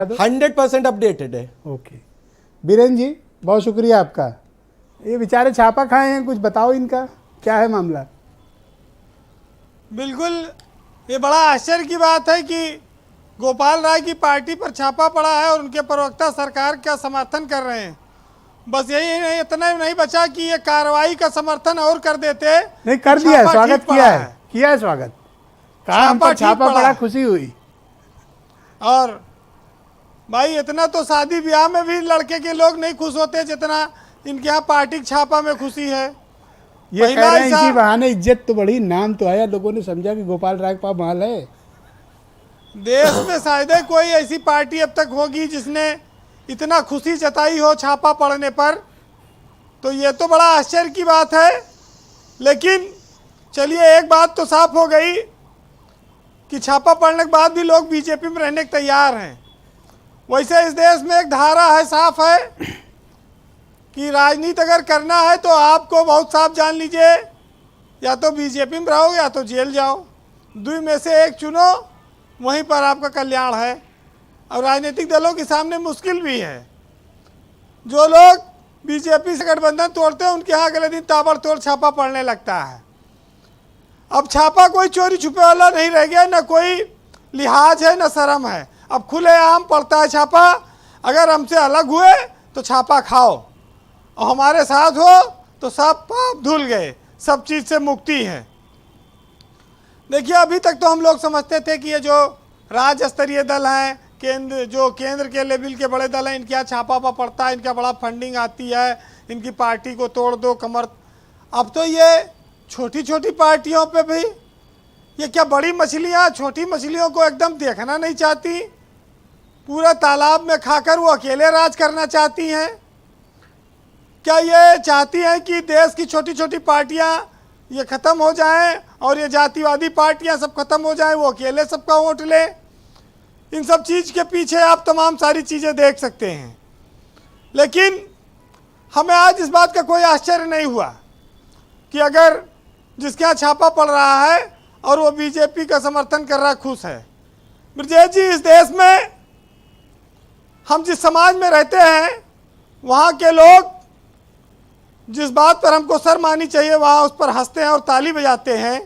100% updated है। Okay Biren जी, बहुत शुक्रिया आपका। ये बेचारे छापा खाए हैं, कुछ बताओ इनका क्या है मामला। बिल्कुल, ये बड़ा आश्चर्य की बात है कि गोपाल राय की पार्टी पर छापा पड़ा है और उनके प्रवक्ता सरकार का समर्थन कर रहे हैं। बस यही नहीं, इतना ही नहीं बचा कि ये कार्रवाई का समर्थन और कर देते। नहीं कर दिया है, छापा स्वागत ठीक किया पड़ा है, किया है स्वागत। कहा हम पर ठीक छापा पड़ा पड़ा, है। खुशी हुई। और भाई इतना तो शादी ब्याह में भी लड़के के लोग नहीं खुश होते जितना इनके यहाँ पार्टी के छापा में खुशी है। ये महिला कह रहे हैं ऐसा- इसी बहाने इज्जत तो बढ़ी, नाम तो आया, लोगों ने समझा कि गोपाल राय का माल है। देश में शायद ही कोई ऐसी पार्टी अब तक होगी जिसने इतना खुशी जताई हो छापा पड़ने पर, तो ये तो बड़ा आश्चर्य की बात है। लेकिन चलिए, एक बात तो साफ हो गई कि छापा पड़ने के बाद भी लोग बीजेपी में रहने के तैयार हैं। वैसे इस देश में एक धारा है, साफ है कि राजनीति अगर करना है तो आपको बहुत साफ जान लीजिए, या तो बीजेपी में रहो या तो जेल जाओ, दो में से एक चुनो, वहीं पर आपका कल्याण है। और राजनीतिक दलों के सामने मुश्किल भी है। जो लोग बीजेपी से गठबंधन तोड़ते हैं उनके यहाँ अगले दिन ताबड़तोड़ छापा पड़ने लगता है। अब छापा कोई चोरी छुपे वाला नहीं रह गया, न कोई लिहाज है न शर्म है, अब खुलेआम पड़ता है छापा। अगर हमसे अलग हुए तो छापा खाओ, और हमारे साथ हो तो सब पाप धुल गए, सब चीज़ से मुक्ति है। देखिए, अभी तक तो हम लोग समझते थे कि ये जो राज्य स्तरीय दल हैं, केंद्र के लेवल के बड़े दल हैं, इनके यहाँ छापा पड़ता है, इनका बड़ा फंडिंग आती है, इनकी पार्टी को तोड़ दो कमर। अब तो ये छोटी छोटी पार्टियों पे भी, ये क्या बड़ी मछलियाँ छोटी मछलियों को एकदम देखना नहीं चाहती, पूरा तालाब में खाकर वो अकेले राज करना चाहती हैं। क्या ये चाहती हैं कि देश की छोटी छोटी पार्टियां ये ख़त्म हो जाएं और ये जातिवादी पार्टियां सब खत्म हो जाएं, वो अकेले सबका वोट ले? इन सब चीज़ के पीछे आप तमाम सारी चीज़ें देख सकते हैं। लेकिन हमें आज इस बात का कोई आश्चर्य नहीं हुआ कि अगर जिसके यहाँ छापा पड़ रहा है और वो बीजेपी का समर्थन कर रहा खुश है। ब्रजेश जी, इस देश में हम जिस समाज में रहते हैं वहाँ के लोग जिस बात पर हमको शर्म आनी चाहिए वहाँ उस पर हंसते हैं और ताली बजाते हैं।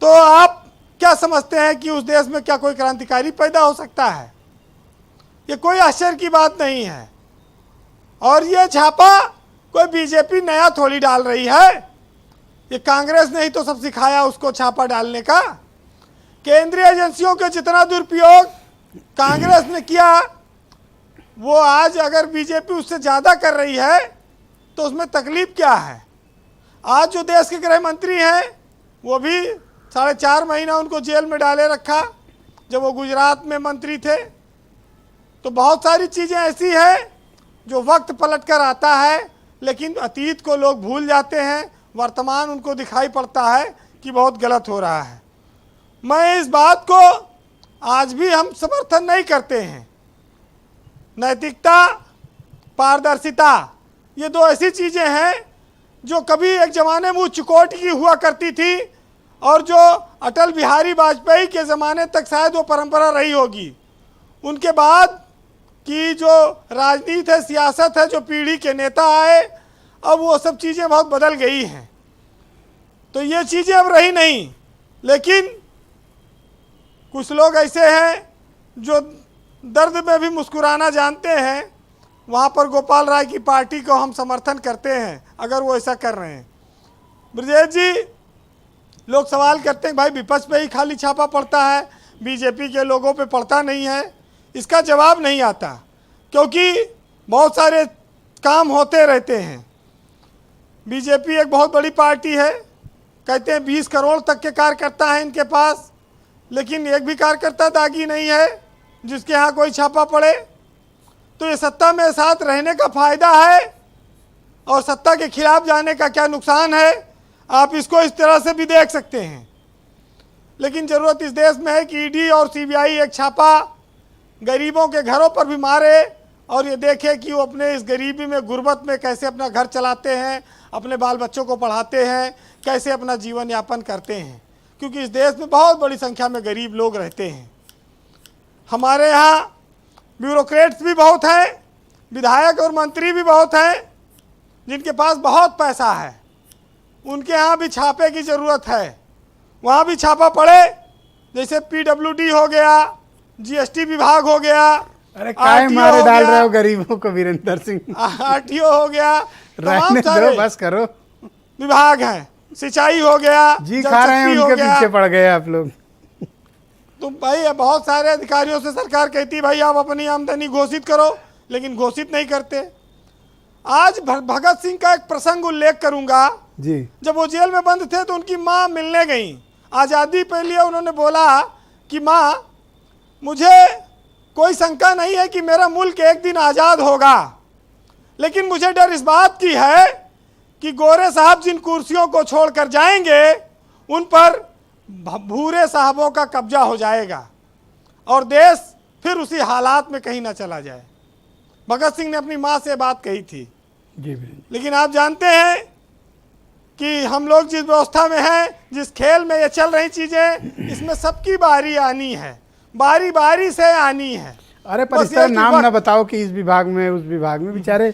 तो आप क्या समझते हैं कि उस देश में क्या कोई क्रांतिकारी पैदा हो सकता है? ये कोई आश्चर्य की बात नहीं है। और ये छापा कोई बीजेपी नया थोड़ी डाल रही है, ये कांग्रेस ने ही तो सब सिखाया उसको छापा डालने का। केंद्रीय एजेंसियों के जितना दुरुपयोग कांग्रेस ने किया, वो आज अगर बीजेपी उससे ज़्यादा कर रही है तो उसमें तकलीफ क्या है? आज जो देश के गृह मंत्री हैं वो भी 4.5 महीना उनको जेल में डाले रखा जब वो गुजरात में मंत्री थे। तो बहुत सारी चीज़ें ऐसी हैं जो वक्त पलट कर आता है, लेकिन अतीत को लोग भूल जाते हैं, वर्तमान उनको दिखाई पड़ता है कि बहुत गलत हो रहा है। मैं इस बात को आज भी हम समर्थन नहीं करते हैं। नैतिकता, पारदर्शिता, ये दो ऐसी चीज़ें हैं जो कभी एक ज़माने में उच्च कोटि की हुआ करती थी और जो अटल बिहारी वाजपेयी के ज़माने तक शायद वो परंपरा रही होगी। उनके बाद की जो राजनीति है, सियासत है, जो पीढ़ी के नेता आए, अब वो सब चीज़ें बहुत बदल गई हैं, तो ये चीज़ें अब रही नहीं। लेकिन कुछ लोग ऐसे हैं जो दर्द में भी मुस्कुराना जानते हैं। वहाँ पर गोपाल राय की पार्टी को हम समर्थन करते हैं अगर वो ऐसा कर रहे हैं। ब्रजेश जी, लोग सवाल करते हैं भाई विपक्ष पे ही खाली छापा पड़ता है, बीजेपी के लोगों पे पड़ता नहीं है। इसका जवाब नहीं आता, क्योंकि बहुत सारे काम होते रहते हैं। बीजेपी एक बहुत बड़ी पार्टी है, कहते हैं 20 करोड़ तक के कार्यकर्ता हैं इनके पास, लेकिन एक भी कार्यकर्ता दागी नहीं है जिसके यहाँ कोई छापा पड़े। तो ये सत्ता में साथ रहने का फ़ायदा है और सत्ता के खिलाफ जाने का क्या नुकसान है, आप इसको इस तरह से भी देख सकते हैं। लेकिन ज़रूरत इस देश में है कि ईडी और सीबीआई एक छापा गरीबों के घरों पर भी मारे और ये देखे कि वो अपने इस गरीबी में, गुर्बत में कैसे अपना घर चलाते हैं, अपने बाल बच्चों को पढ़ाते हैं, कैसे अपना जीवन यापन करते हैं। क्योंकि इस देश में बहुत बड़ी संख्या में गरीब लोग रहते हैं। हमारे यहाँ ब्यूरोक्रेट्स भी बहुत हैं, विधायक और मंत्री भी बहुत हैं, जिनके पास बहुत पैसा है। उनके यहाँ भी छापे की ज़रूरत है, वहाँ भी छापा पड़े। जैसे PWD हो गया, GST विभाग हो गया, अरे काय RTO मारे हो डाल गया, रहे हो गरीबों को वीरेंद्र सिंह। RTO हो गया, तमाम रहने सारे दो, बस करो। विभाग हैं, सिंचाई हो गया, जी जल खा रहे हैं, शक्ति हो उनके गया। पीछे पड़ गए आप लोग। तो भाई बहुत सारे अधिकारियों से सरकार कहती भाई आप अपनी आमदनी घोषित करो, लेकिन घोषित नहीं करते। आज भगत सिंह का एक प्रसंग उल्लेख करूंगा। जी। जब वो जेल में बंद थे तो उनकी माँ मिलने गई, आज़ादी पे लिए। उन्होंने बोला कि माँ, मुझे कोई शंका नहीं है कि मेरा मुल्क एक दिन आज़ाद होगा, लेकिन मुझे डर इस बात की है कि गोरे साहब जिन कुर्सियों को छोड़कर जाएंगे उन पर भूरे साहबों का कब्जा हो जाएगा और देश फिर उसी हालात में कहीं ना चला जाए। भगत सिंह ने अपनी माँ से बात कही थी। जी वीरेंद्र। लेकिन आप जानते हैं कि हम लोग जिस व्यवस्था में हैं, जिस खेल में ये चल रही चीज़ें, इसमें सबकी बारी आनी है, बारी बारी से आनी है। अरे पर बस इस तरह ये कि नाम वक्त- ना बताओ कि इस विभाग में उस विभाग में, बेचारे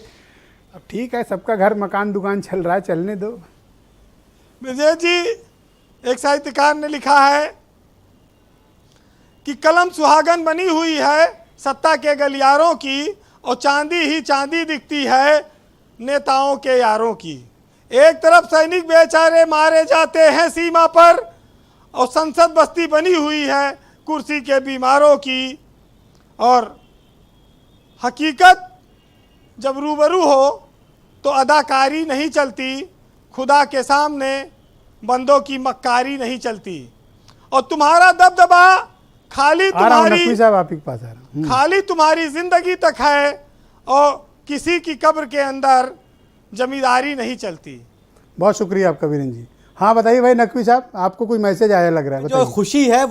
अब ठीक है, सबका घर मकान दुकान चल रहा है, चलने दो। विजय जी, एक साहित्यकार ने लिखा है कि कलम सुहागन बनी हुई है सत्ता के गलियारों की, और चांदी ही चांदी दिखती है नेताओं के यारों की। एक तरफ सैनिक बेचारे मारे जाते हैं सीमा पर, और संसद बस्ती बनी हुई है कुर्सी के बीमारों की। और हकीकत जब रूबरू हो तो अदाकारी नहीं चलती, खुदा के सामने बंदों की मक्कारी नहीं चलती। और तुम्हारा दबदबा खाली आ रहा हूँ तुम्हारी नकवी साहब, आप ही के पास आ रहा हूँ। खाली तुम्हारी जिंदगी तक है, और किसी की कब्र के अंदर जमींदारी नहीं चलती। बहुत शुक्रिया आपका वीरेंद्र जी। हाँ बताइए भाई नकवी साहब, आपको कोई मैसेज आया लग रहा है, जो बताइए। खुशी है वो